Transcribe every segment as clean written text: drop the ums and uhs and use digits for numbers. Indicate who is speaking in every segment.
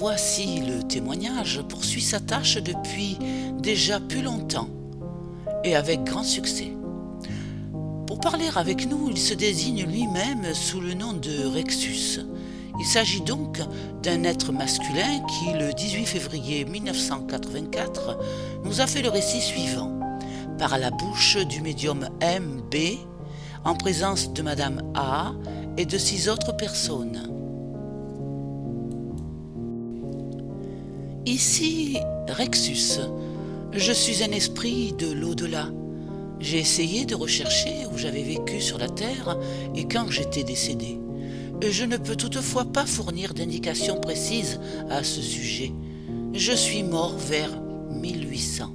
Speaker 1: voici le témoignage poursuit sa tâche depuis déjà plus longtemps et avec grand succès. Pour parler avec nous, il se désigne lui-même sous le nom de Rexus. Il s'agit donc d'un être masculin qui, le 18 février 1984, nous a fait le récit suivant, par la bouche du médium M.B., en présence de Madame A et de 6 autres personnes. Ici, Rexus. Je suis un esprit de l'au-delà. J'ai essayé de rechercher où j'avais vécu sur la Terre et quand j'étais décédé. Je ne peux toutefois pas fournir d'indications précises à ce sujet. Je suis mort vers 1800.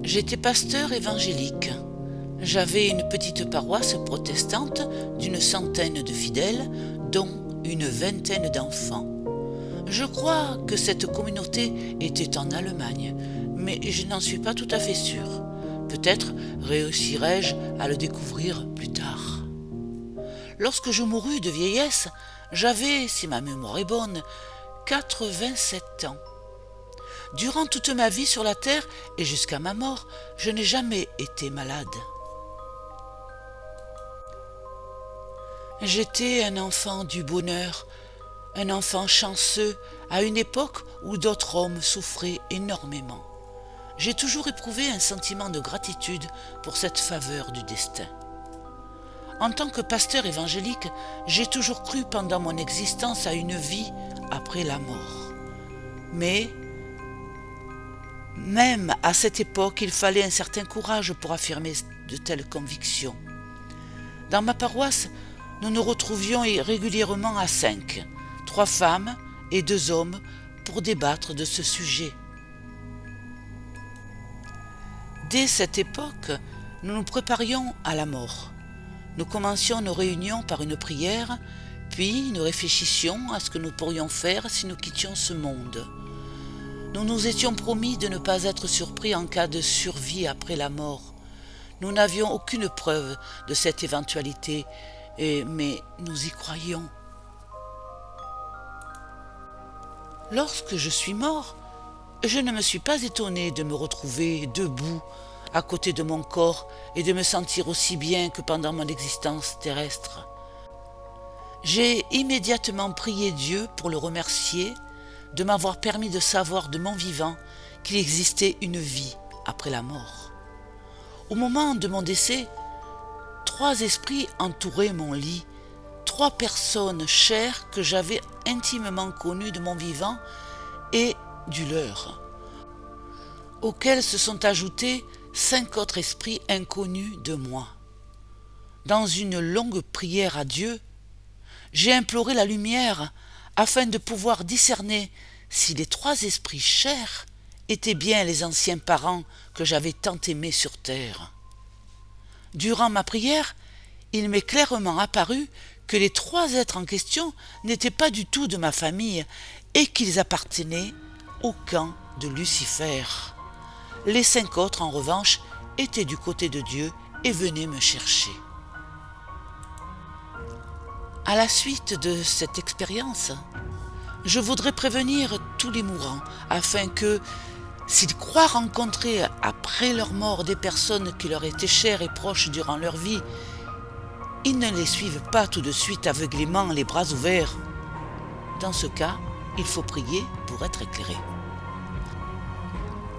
Speaker 1: J'étais pasteur évangélique. J'avais une petite paroisse protestante d'une centaine de fidèles, dont une vingtaine d'enfants. Je crois que cette communauté était en Allemagne, mais je n'en suis pas tout à fait sûr. Peut-être réussirai-je à le découvrir plus tard. Lorsque je mourus de vieillesse, j'avais, si ma mémoire est bonne, 87 ans. Durant toute ma vie sur la terre et jusqu'à ma mort, je n'ai jamais été malade. J'étais un enfant du bonheur, un enfant chanceux à une époque où d'autres hommes souffraient énormément. J'ai toujours éprouvé un sentiment de gratitude pour cette faveur du destin. En tant que pasteur évangélique, j'ai toujours cru pendant mon existence à une vie après la mort. Mais, même à cette époque, il fallait un certain courage pour affirmer de telles convictions. Dans ma paroisse, nous nous retrouvions régulièrement à 5, 3 femmes et 2 hommes, pour débattre de ce sujet. Dès cette époque, nous nous préparions à la mort. Nous commencions nos réunions par une prière, puis nous réfléchissions à ce que nous pourrions faire si nous quittions ce monde. Nous nous étions promis de ne pas être surpris en cas de survie après la mort. Nous n'avions aucune preuve de cette éventualité, mais nous y croyions. Lorsque je suis mort, je ne me suis pas étonné de me retrouver debout à côté de mon corps et de me sentir aussi bien que pendant mon existence terrestre. J'ai immédiatement prié Dieu pour le remercier de m'avoir permis de savoir de mon vivant qu'il existait une vie après la mort. Au moment de mon décès, 3 esprits entouraient mon lit, 3 personnes chères que j'avais intimement connues de mon vivant et du leur, auxquels se sont ajoutés 5 autres esprits inconnus de moi. Dans une longue prière à Dieu, j'ai imploré la lumière afin de pouvoir discerner si les 3 esprits chers étaient bien les anciens parents que j'avais tant aimés sur terre. Durant ma prière, il m'est clairement apparu que les 3 êtres en question n'étaient pas du tout de ma famille et qu'ils appartenaient au camp de Lucifer. Les 5 autres, en revanche, étaient du côté de Dieu et venaient me chercher. À la suite de cette expérience, je voudrais prévenir tous les mourants afin que, s'ils croient rencontrer après leur mort des personnes qui leur étaient chères et proches durant leur vie, ils ne les suivent pas tout de suite aveuglément, les bras ouverts. Dans ce cas, il faut prier pour être éclairé.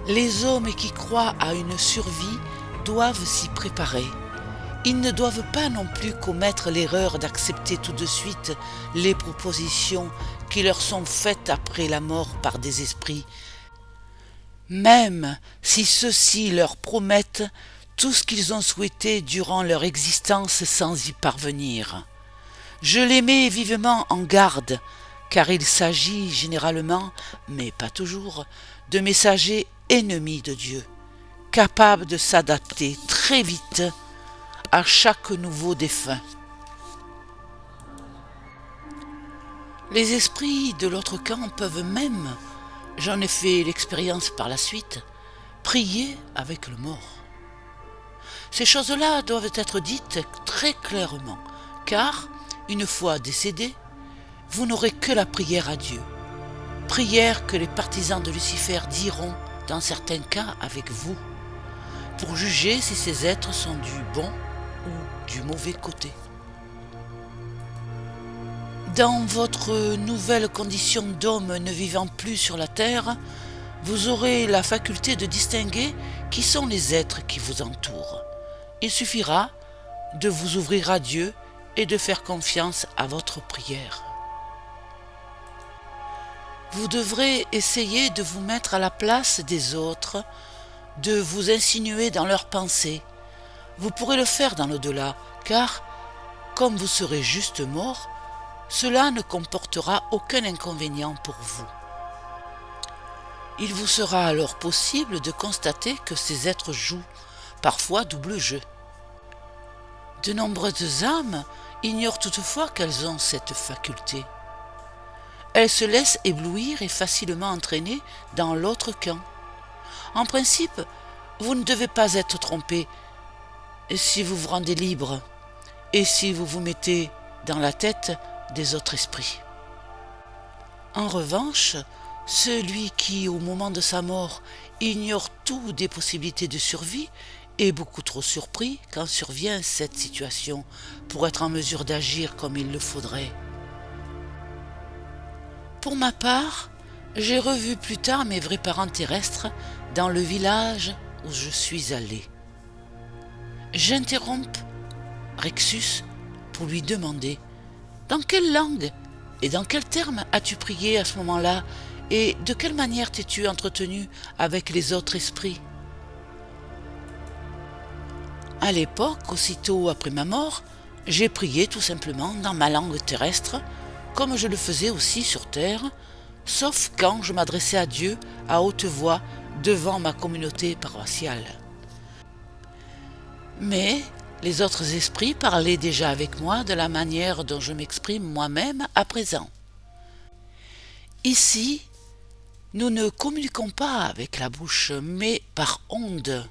Speaker 1: Les hommes qui croient à une survie doivent s'y préparer. Ils ne doivent pas non plus commettre l'erreur d'accepter tout de suite les propositions qui leur sont faites après la mort par des esprits, même si ceux-ci leur promettent tout ce qu'ils ont souhaité durant leur existence sans y parvenir. Je les mets vivement en garde, car il s'agit généralement, mais pas toujours, de messagers ennemis de Dieu, capables de s'adapter très vite à chaque nouveau défunt. Les esprits de l'autre camp peuvent même, j'en ai fait l'expérience par la suite, prier avec le mort. Ces choses-là doivent être dites très clairement, car, une fois décédés, vous n'aurez que la prière à Dieu. Prière que les partisans de Lucifer diront, dans certains cas, avec vous, pour juger si ces êtres sont du bon ou du mauvais côté. Dans votre nouvelle condition d'homme ne vivant plus sur la terre, vous aurez la faculté de distinguer qui sont les êtres qui vous entourent. Il suffira de vous ouvrir à Dieu et de faire confiance à votre prière. Vous devrez essayer de vous mettre à la place des autres, de vous insinuer dans leurs pensées. Vous pourrez le faire dans l'au-delà, car, comme vous serez juste mort, cela ne comportera aucun inconvénient pour vous. Il vous sera alors possible de constater que ces êtres jouent parfois double jeu. De nombreuses âmes ignorent toutefois qu'elles ont cette faculté. Elles se laissent éblouir et facilement entraîner dans l'autre camp. En principe, vous ne devez pas être trompé si vous vous rendez libre et si vous vous mettez dans la tête des autres esprits. En revanche, celui qui, au moment de sa mort, ignore tout des possibilités de survie est beaucoup trop surpris quand survient cette situation pour être en mesure d'agir comme il le faudrait. Pour ma part, j'ai revu plus tard mes vrais parents terrestres dans le village où je suis allé. J'interromps Rexus pour lui demander « Dans quelle langue et dans quels termes as-tu prié à ce moment-là et de quelle manière t'es-tu entretenu avec les autres esprits ?» À l'époque, aussitôt après ma mort, j'ai prié tout simplement dans ma langue terrestre, comme je le faisais aussi sur terre, sauf quand je m'adressais à Dieu à haute voix devant ma communauté paroissiale. Mais les autres esprits parlaient déjà avec moi de la manière dont je m'exprime moi-même à présent. Ici, nous ne communiquons pas avec la bouche, mais par ondes,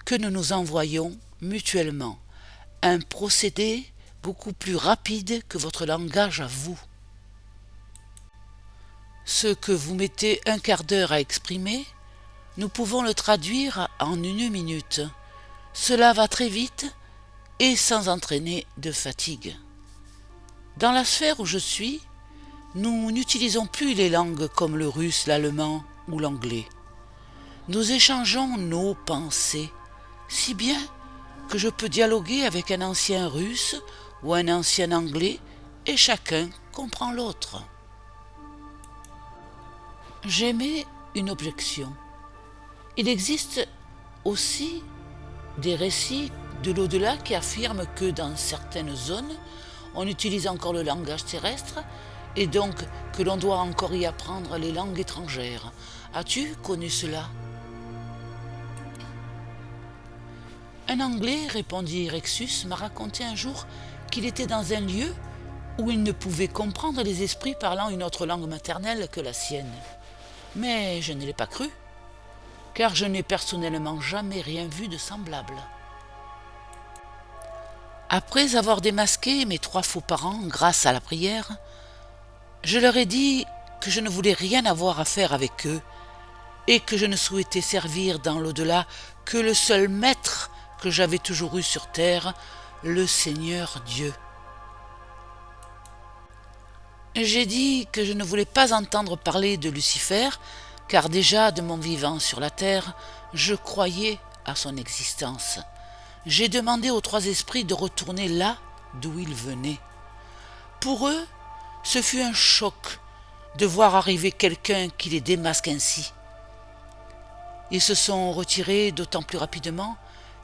Speaker 1: que nous nous envoyons mutuellement, un procédé beaucoup plus rapide que votre langage à vous. Ce que vous mettez un quart d'heure à exprimer, nous pouvons le traduire en 1 minute. Cela va très vite et sans entraîner de fatigue. Dans la sphère où je suis, nous n'utilisons plus les langues comme le russe, l'allemand ou l'anglais. Nous échangeons nos pensées, si bien que je peux dialoguer avec un ancien russe ou un ancien anglais et chacun comprend l'autre. J'émets une objection. Il existe aussi des récits de l'au-delà qui affirment que dans certaines zones, on utilise encore le langage terrestre et donc que l'on doit encore y apprendre les langues étrangères. As-tu connu cela ? Un Anglais, répondit Rexus, m'a raconté un jour qu'il était dans un lieu où il ne pouvait comprendre les esprits parlant une autre langue maternelle que la sienne. Mais je ne l'ai pas cru, car je n'ai personnellement jamais rien vu de semblable. Après avoir démasqué mes 3 faux parents grâce à la prière, je leur ai dit que je ne voulais rien avoir à faire avec eux et que je ne souhaitais servir dans l'au-delà que le seul maître que j'avais toujours eu sur terre, le Seigneur Dieu. J'ai dit que je ne voulais pas entendre parler de Lucifer, car déjà de mon vivant sur la terre, je croyais à son existence. J'ai demandé aux 3 esprits de retourner là d'où ils venaient. Pour eux, ce fut un choc de voir arriver quelqu'un qui les démasque ainsi. Ils se sont retirés d'autant plus rapidement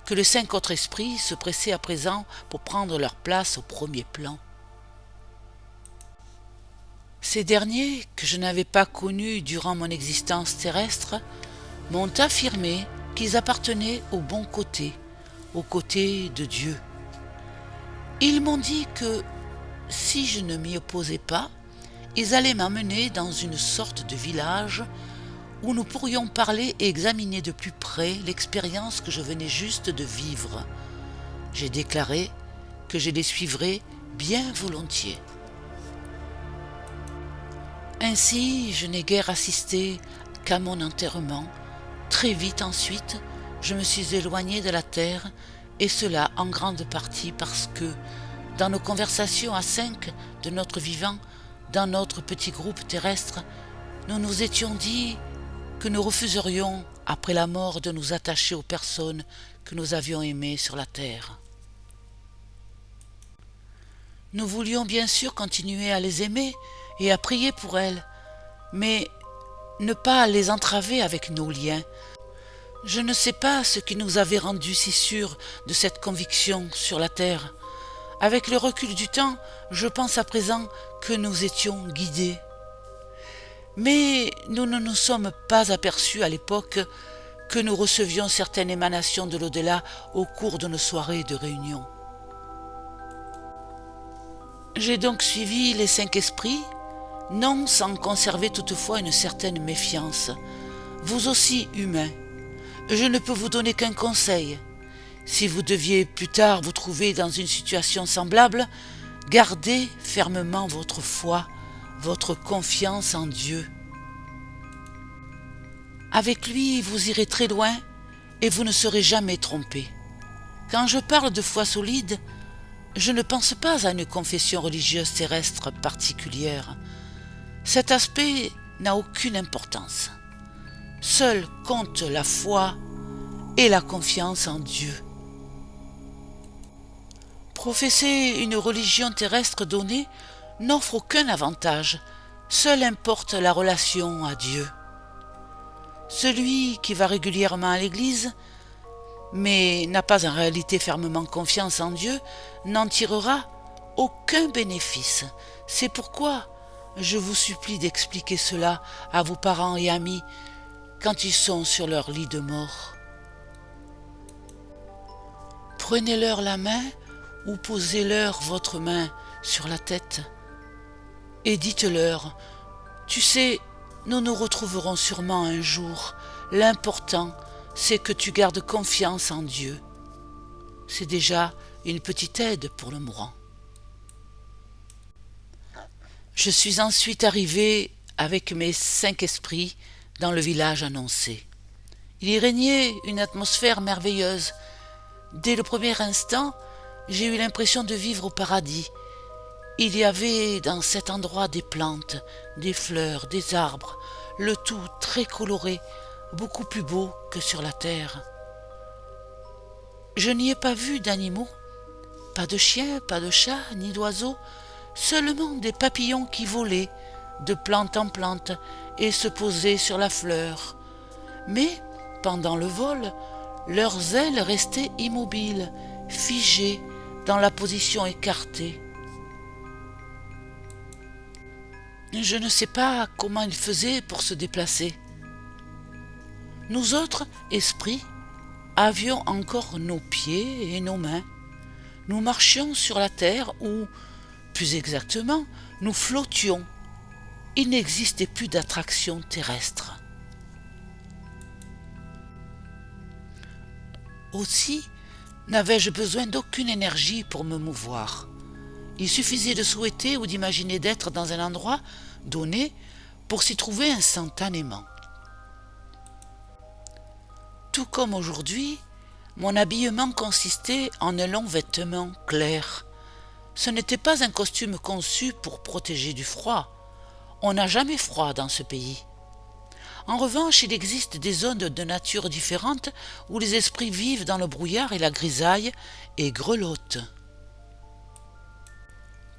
Speaker 1: que les 5 autres esprits se pressaient à présent pour prendre leur place au premier plan. Ces derniers, que je n'avais pas connus durant mon existence terrestre, m'ont affirmé qu'ils appartenaient au bon côté, au côté de Dieu. Ils m'ont dit que, si je ne m'y opposais pas, ils allaient m'emmener dans une sorte de village où nous pourrions parler et examiner de plus près l'expérience que je venais juste de vivre. J'ai déclaré que je les suivrais bien volontiers. Ainsi, je n'ai guère assisté qu'à mon enterrement. Très vite ensuite, je me suis éloigné de la terre, et cela en grande partie parce que, dans nos conversations à 5 de notre vivant, dans notre petit groupe terrestre, nous nous étions dit que nous refuserions, après la mort, de nous attacher aux personnes que nous avions aimées sur la terre. Nous voulions bien sûr continuer à les aimer et à prier pour elles, mais ne pas les entraver avec nos liens. Je ne sais pas ce qui nous avait rendus si sûrs de cette conviction sur la terre. Avec le recul du temps, je pense à présent que nous étions guidés. Mais nous ne nous sommes pas aperçus à l'époque que nous recevions certaines émanations de l'au-delà au cours de nos soirées de réunion. J'ai donc suivi les 5 esprits, non sans conserver toutefois une certaine méfiance. Vous aussi, humains, je ne peux vous donner qu'un conseil. Si vous deviez plus tard vous trouver dans une situation semblable, gardez fermement votre foi, votre confiance en Dieu. Avec lui, vous irez très loin et vous ne serez jamais trompés. Quand je parle de foi solide, je ne pense pas à une confession religieuse terrestre particulière. Cet aspect n'a aucune importance. Seul compte la foi et la confiance en Dieu. Professer une religion terrestre donnée n'offre aucun avantage, seul importe la relation à Dieu. Celui qui va régulièrement à l'église, mais n'a pas en réalité fermement confiance en Dieu, n'en tirera aucun bénéfice. C'est pourquoi je vous supplie d'expliquer cela à vos parents et amis quand ils sont sur leur lit de mort. Prenez-leur la main ou posez-leur votre main sur la tête et dites-leur « Tu sais, nous nous retrouverons sûrement un jour. L'important, c'est que tu gardes confiance en Dieu. » C'est déjà une petite aide pour le mourant. Je suis ensuite arrivé avec mes 5 esprits dans le village annoncé. Il y régnait une atmosphère merveilleuse. Dès le premier instant, j'ai eu l'impression de vivre au paradis. Il y avait dans cet endroit des plantes, des fleurs, des arbres, le tout très coloré, beaucoup plus beau que sur la terre. Je n'y ai pas vu d'animaux, pas de chiens, pas de chats, ni d'oiseaux, seulement des papillons qui volaient de plante en plante et se posaient sur la fleur. Mais, pendant le vol, leurs ailes restaient immobiles, figées dans la position écartée. Je ne sais pas comment ils faisaient pour se déplacer. Nous autres, esprits, avions encore nos pieds et nos mains. Nous marchions sur la terre ou, plus exactement, nous flottions. Il n'existait plus d'attraction terrestre. Aussi, n'avais-je besoin d'aucune énergie pour me mouvoir. Il suffisait de souhaiter ou d'imaginer d'être dans un endroit donné pour s'y trouver instantanément. Tout comme aujourd'hui, mon habillement consistait en un long vêtement clair. Ce n'était pas un costume conçu pour protéger du froid. On n'a jamais froid dans ce pays. En revanche, il existe des zones de nature différentes où les esprits vivent dans le brouillard et la grisaille et grelottent.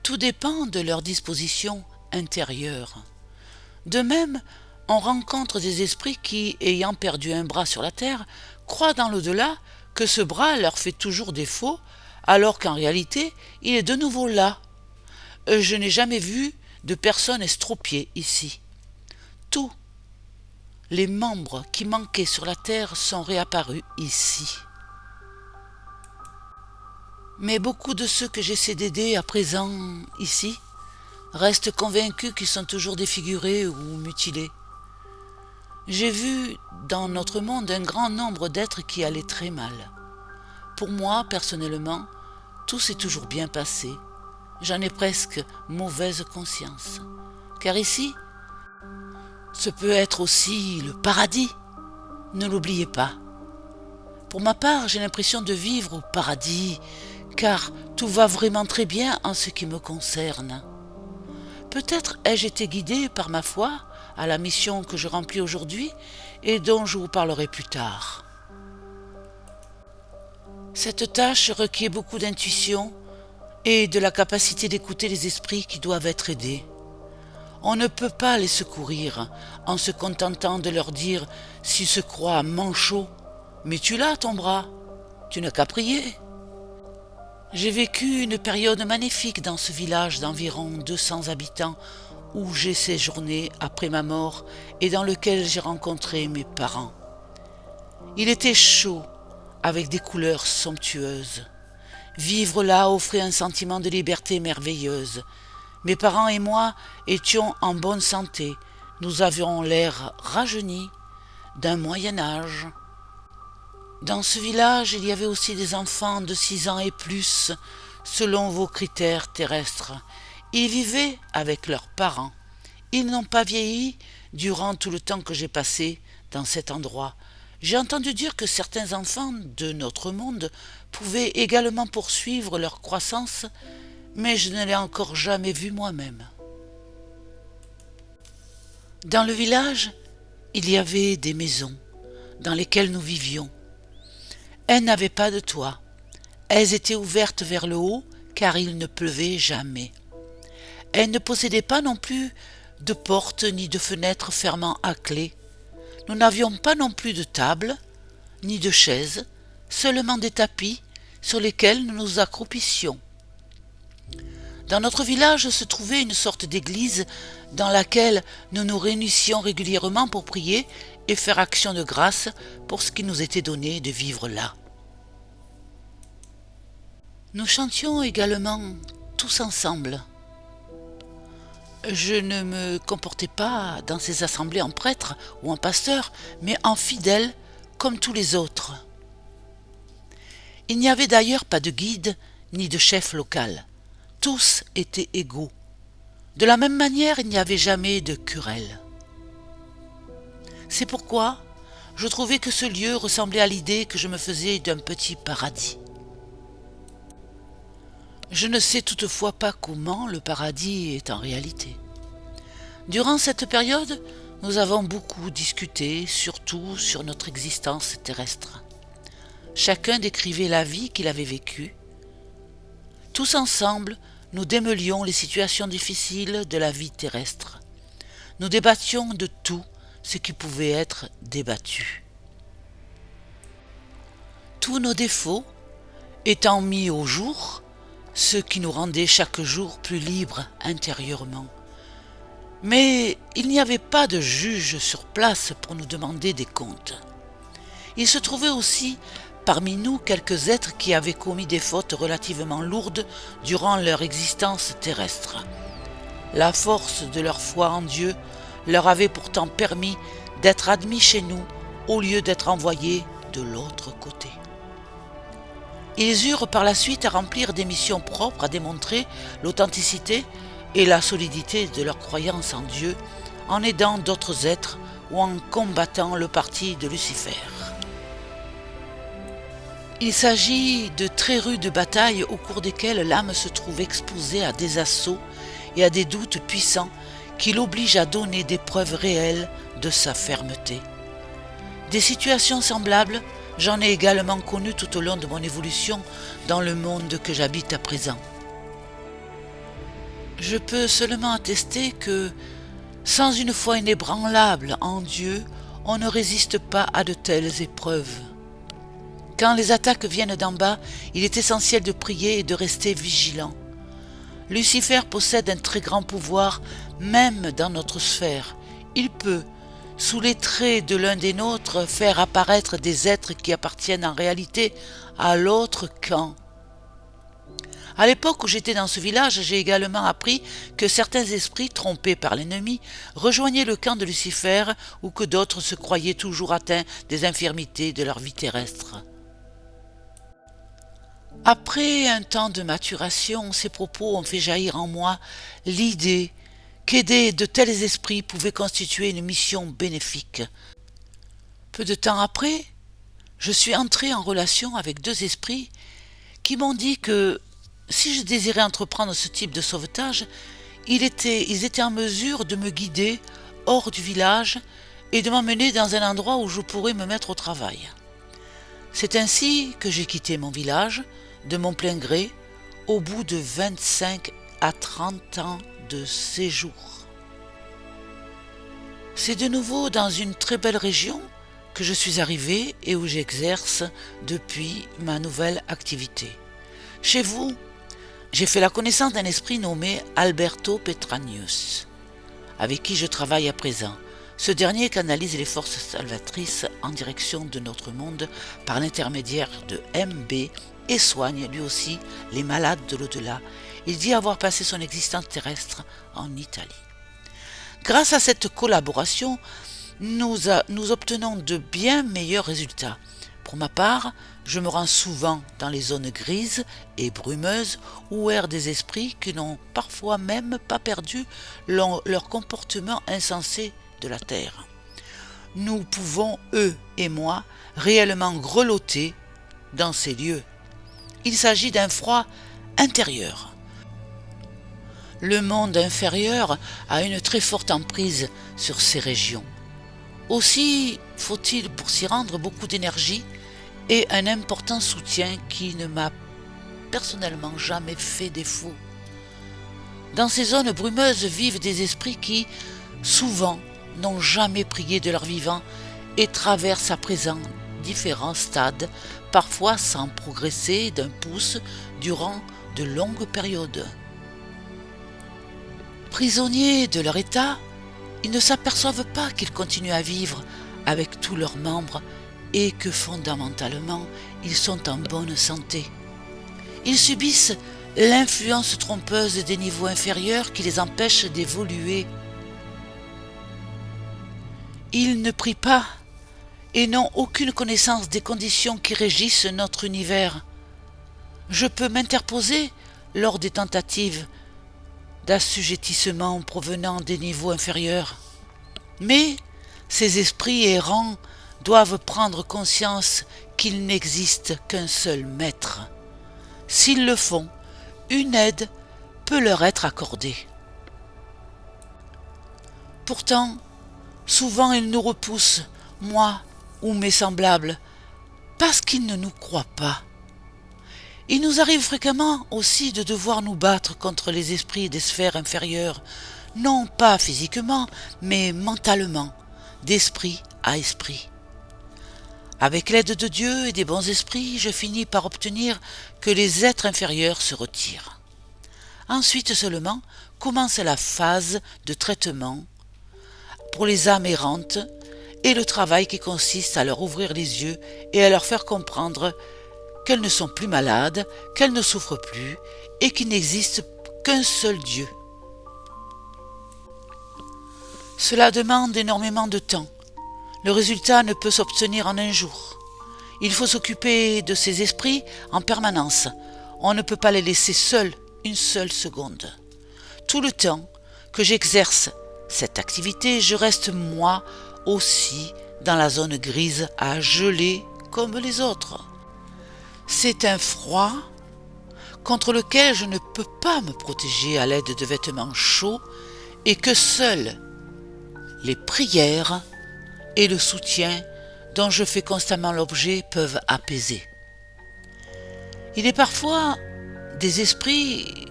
Speaker 1: Tout dépend de leur disposition intérieure. De même, on rencontre des esprits qui, ayant perdu un bras sur la terre, croient dans l'au-delà que ce bras leur fait toujours défaut, alors qu'en réalité, il est de nouveau là. Je n'ai jamais vu de personne estropiée ici. Tous les membres qui manquaient sur la terre sont réapparus ici. Mais beaucoup de ceux que j'essaie d'aider à présent ici restent convaincus qu'ils sont toujours défigurés ou mutilés. J'ai vu dans notre monde un grand nombre d'êtres qui allaient très mal. Pour moi, personnellement, tout s'est toujours bien passé. J'en ai presque mauvaise conscience. Car ici, Ce peut être aussi le paradis, ne l'oubliez pas. Pour ma part, j'ai l'impression de vivre au paradis, car tout va vraiment très bien en ce qui me concerne. Peut-être ai-je été guidé par ma foi à la mission que je remplis aujourd'hui et dont je vous parlerai plus tard. Cette tâche requiert beaucoup d'intuition et de la capacité d'écouter les esprits qui doivent être aidés. On ne peut pas les secourir en se contentant de leur dire s'ils se croient manchots. Mais tu l'as ton bras, tu n'as qu'à prier. J'ai vécu une période magnifique dans ce village d'environ 200 habitants où j'ai séjourné après ma mort et dans lequel j'ai rencontré mes parents. Il était chaud, avec des couleurs somptueuses. Vivre là offrait un sentiment de liberté merveilleuse. Mes parents et moi étions en bonne santé. Nous avions l'air rajeunis d'un Moyen Âge. Dans ce village, il y avait aussi des enfants de 6 ans et plus, selon vos critères terrestres. Ils vivaient avec leurs parents. Ils n'ont pas vieilli durant tout le temps que j'ai passé dans cet endroit. J'ai entendu dire que certains enfants de notre monde pouvaient également poursuivre leur croissance, mais je ne l'ai encore jamais vu moi-même. Dans le village, il y avait des maisons dans lesquelles nous vivions. Elles n'avaient pas de toit. Elles étaient ouvertes vers le haut car il ne pleuvait jamais. Elles ne possédaient pas non plus de porte ni de fenêtres fermant à clé. Nous n'avions pas non plus de table, ni de chaises, seulement des tapis sur lesquels nous nous accroupissions. Dans notre village se trouvait une sorte d'église dans laquelle nous nous réunissions régulièrement pour prier et faire action de grâce pour ce qui nous était donné de vivre là. Nous chantions également tous ensemble. Je ne me comportais pas dans ces assemblées en prêtre ou en pasteur, mais en fidèle comme tous les autres. Il n'y avait d'ailleurs pas de guide ni de chef local. Tous étaient égaux. De la même manière, il n'y avait jamais de querelle. C'est pourquoi je trouvais que ce lieu ressemblait à l'idée que je me faisais d'un petit paradis. Je ne sais toutefois pas comment le paradis est en réalité. Durant cette période, nous avons beaucoup discuté, surtout sur notre existence terrestre. Chacun décrivait la vie qu'il avait vécue. Tous ensemble, nous démêlions les situations difficiles de la vie terrestre. Nous débattions de tout ce qui pouvait être débattu. Tous nos défauts étant mis au jour, ce qui nous rendait chaque jour plus libres intérieurement. Mais il n'y avait pas de juge sur place pour nous demander des comptes. Il se trouvait aussi parmi nous quelques êtres qui avaient commis des fautes relativement lourdes durant leur existence terrestre. La force de leur foi en Dieu leur avait pourtant permis d'être admis chez nous au lieu d'être envoyés de l'autre côté. Ils eurent par la suite à remplir des missions propres à démontrer l'authenticité et la solidité de leur croyance en Dieu en aidant d'autres êtres ou en combattant le parti de Lucifer. Il s'agit de très rudes batailles au cours desquelles l'âme se trouve exposée à des assauts et à des doutes puissants qui l'obligent à donner des preuves réelles de sa fermeté. Des situations semblables, j'en ai également connu tout au long de mon évolution dans le monde que j'habite à présent. Je peux seulement attester que, sans une foi inébranlable en Dieu, on ne résiste pas à de telles épreuves. Quand les attaques viennent d'en bas, il est essentiel de prier et de rester vigilant. Lucifer possède un très grand pouvoir, même dans notre sphère. Il peut, sous les traits de l'un des nôtres, faire apparaître des êtres qui appartiennent en réalité à l'autre camp. À l'époque où j'étais dans ce village, j'ai également appris que certains esprits, trompés par l'ennemi, rejoignaient le camp de Lucifer ou que d'autres se croyaient toujours atteints des infirmités de leur vie terrestre. Après un temps de maturation, ces propos ont fait jaillir en moi l'idée qu'aider de tels esprits pouvait constituer une mission bénéfique. Peu de temps après, je suis entré en relation avec deux esprits qui m'ont dit que si je désirais entreprendre ce type de sauvetage, ils étaient en mesure de me guider hors du village et de m'emmener dans un endroit où je pourrais me mettre au travail. C'est ainsi que j'ai quitté mon village de mon plein gré au bout de 25 à 30 ans de séjour. C'est de nouveau dans une très belle région que je suis arrivé et où j'exerce depuis ma nouvelle activité. Chez vous, j'ai fait la connaissance d'un esprit nommé Alberto Petranius, avec qui je travaille à présent. Ce dernier canalise les forces salvatrices en direction de notre monde par l'intermédiaire de MB et soigne lui aussi les malades de l'au-delà. Il dit avoir passé son existence terrestre en Italie. Grâce à cette collaboration, nous obtenons de bien meilleurs résultats. Pour ma part, je me rends souvent dans les zones grises et brumeuses où errent des esprits qui n'ont parfois même pas perdu leur comportement insensé de la terre. Nous pouvons, eux et moi, réellement grelotter dans ces lieux. Il s'agit d'un froid intérieur. Le monde inférieur a une très forte emprise sur ces régions. Aussi faut-il pour s'y rendre beaucoup d'énergie et un important soutien qui ne m'a personnellement jamais fait défaut. Dans ces zones brumeuses vivent des esprits qui, souvent, n'ont jamais prié de leur vivant et traversent à présent différents stades, parfois sans progresser d'un pouce durant de longues périodes. Prisonniers de leur état, ils ne s'aperçoivent pas qu'ils continuent à vivre avec tous leurs membres et que fondamentalement, ils sont en bonne santé. Ils subissent l'influence trompeuse des niveaux inférieurs qui les empêche d'évoluer. Ils ne prient pas et n'ont aucune connaissance des conditions qui régissent notre univers. Je peux m'interposer lors des tentatives d'assujettissement provenant des niveaux inférieurs. Mais ces esprits errants doivent prendre conscience qu'il n'existe qu'un seul maître. S'ils le font, une aide peut leur être accordée. Pourtant, souvent ils nous repoussent, moi ou mes semblables, parce qu'ils ne nous croient pas. Il nous arrive fréquemment aussi de devoir nous battre contre les esprits des sphères inférieures, non pas physiquement, mais mentalement, d'esprit à esprit. Avec l'aide de Dieu et des bons esprits, je finis par obtenir que les êtres inférieurs se retirent. Ensuite seulement commence la phase de traitement pour les âmes errantes et le travail qui consiste à leur ouvrir les yeux et à leur faire comprendre qu'elles ne sont plus malades, qu'elles ne souffrent plus et qu'il n'existe qu'un seul Dieu. Cela demande énormément de temps. Le résultat ne peut s'obtenir en un jour. Il faut s'occuper de ces esprits en permanence. On ne peut pas les laisser seuls une seule seconde. Tout le temps que j'exerce cette activité, je reste moi aussi dans la zone grise à geler comme les autres. C'est un froid contre lequel je ne peux pas me protéger à l'aide de vêtements chauds et que seules les prières et le soutien dont je fais constamment l'objet peuvent apaiser. Il est parfois des esprits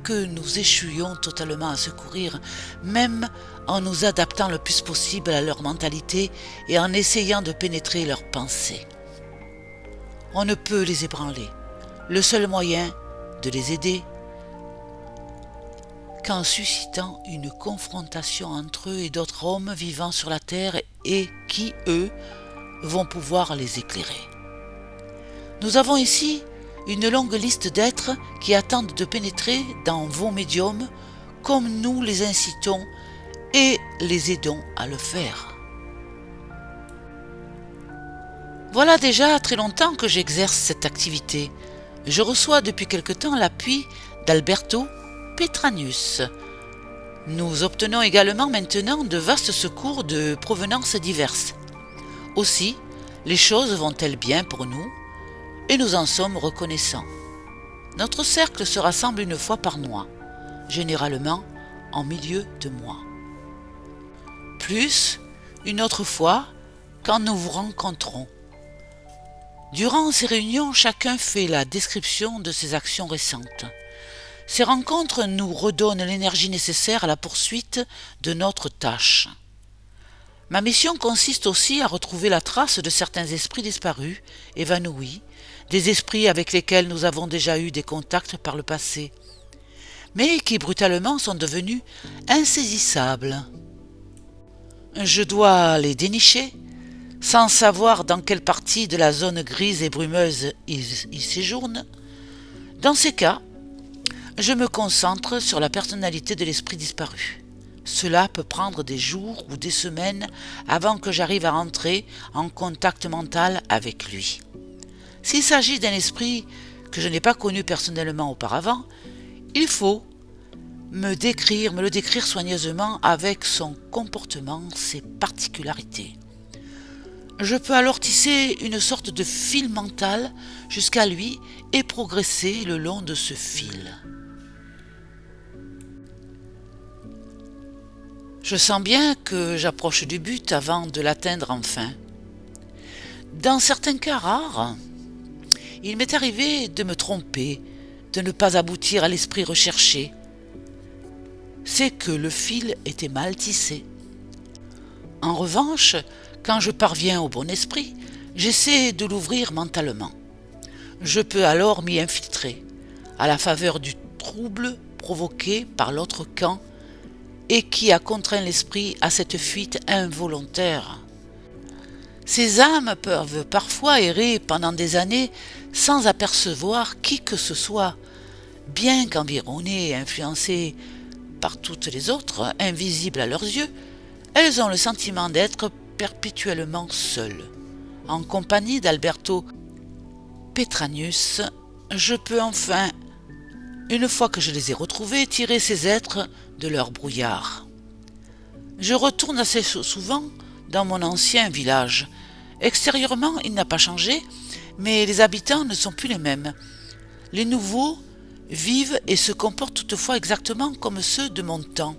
Speaker 1: que nous échouions totalement à secourir, même en nous adaptant le plus possible à leur mentalité et en essayant de pénétrer leurs pensées. On ne peut les ébranler. Le seul moyen de les aider qu'en suscitant une confrontation entre eux et d'autres hommes vivant sur la terre et qui, eux, vont pouvoir les éclairer. Nous avons ici une longue liste d'êtres qui attendent de pénétrer dans vos médiums comme nous les incitons et les aidons à le faire. Voilà déjà très longtemps que j'exerce cette activité. Je reçois depuis quelque temps l'appui d'Alberto Petranius, Nous obtenons également maintenant de vastes secours de provenances diverses. Aussi, les choses vont-elles bien pour nous et nous en sommes reconnaissants. Notre cercle se rassemble une fois par mois, généralement en milieu de mois. Plus, une autre fois, quand nous vous rencontrons. Durant ces réunions, chacun fait la description de ses actions récentes. Ces rencontres nous redonnent l'énergie nécessaire à la poursuite de notre tâche. Ma mission consiste aussi à retrouver la trace de certains esprits disparus, évanouis, des esprits avec lesquels nous avons déjà eu des contacts par le passé, mais qui brutalement sont devenus insaisissables. Je dois les dénicher, sans savoir dans quelle partie de la zone grise et brumeuse ils séjournent. Dans ces cas, je me concentre sur la personnalité de l'esprit disparu. Cela peut prendre des jours ou des semaines avant que j'arrive à entrer en contact mental avec lui. S'il s'agit d'un esprit que je n'ai pas connu personnellement auparavant, il faut me le décrire soigneusement avec son comportement, ses particularités. Je peux alors tisser une sorte de fil mental jusqu'à lui et progresser le long de ce fil. Je sens bien que j'approche du but avant de l'atteindre enfin. Dans certains cas rares, il m'est arrivé de me tromper, de ne pas aboutir à l'esprit recherché. C'est que le fil était mal tissé. En revanche, quand je parviens au bon esprit, j'essaie de l'ouvrir mentalement. Je peux alors m'y infiltrer, à la faveur du trouble provoqué par l'autre camp et qui a contraint l'esprit à cette fuite involontaire. Ces âmes peuvent parfois errer pendant des années sans apercevoir qui que ce soit, bien qu'environnées et influencées par toutes les autres, invisibles à leurs yeux, elles ont le sentiment d'être perpétuellement seules. En compagnie d'Alberto Petranius, je peux enfin, une fois que je les ai retrouvés, tirer ces êtres de leur brouillard. Je retourne assez souvent dans mon ancien village. Extérieurement, il n'a pas changé, mais les habitants ne sont plus les mêmes. Les nouveaux vivent et se comportent toutefois exactement comme ceux de mon temps.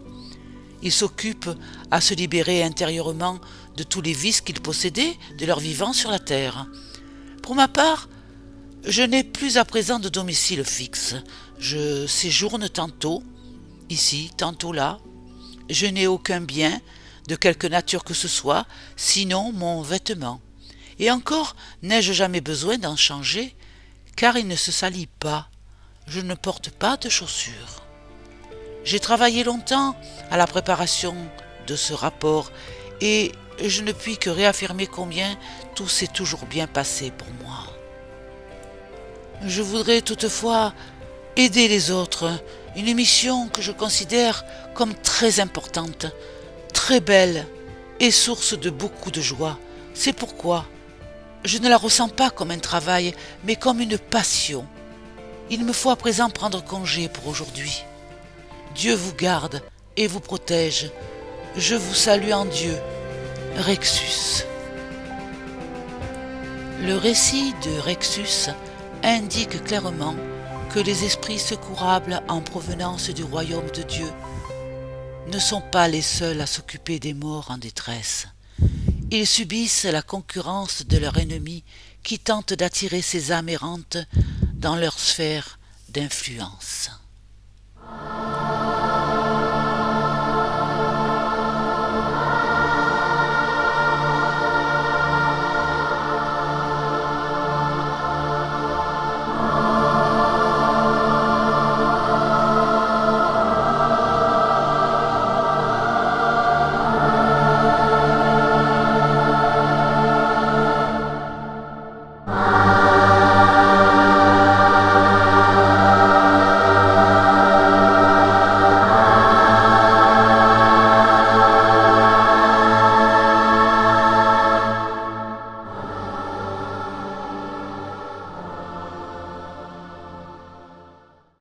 Speaker 1: Ils s'occupent à se libérer intérieurement de tous les vices qu'ils possédaient de leur vivant sur la terre. Pour ma part, je n'ai plus à présent de domicile fixe. Je séjourne tantôt ici, tantôt là. Je n'ai aucun bien, de quelque nature que ce soit, sinon mon vêtement. Et encore, n'ai-je jamais besoin d'en changer, car il ne se salit pas. Je ne porte pas de chaussures. J'ai travaillé longtemps à la préparation de ce rapport, et je ne puis que réaffirmer combien tout s'est toujours bien passé pour moi. Je voudrais toutefois aider les autres, une mission que je considère comme très importante, très belle et source de beaucoup de joie. C'est pourquoi je ne la ressens pas comme un travail, mais comme une passion. Il me faut à présent prendre congé pour aujourd'hui. Dieu vous garde et vous protège. Je vous salue en Dieu. Rexus. Le récit de Rexus indique clairement que les esprits secourables en provenance du royaume de Dieu ne sont pas les seuls à s'occuper des morts en détresse. Ils subissent la concurrence de leur ennemi qui tente d'attirer ces âmes errantes dans leur sphère d'influence.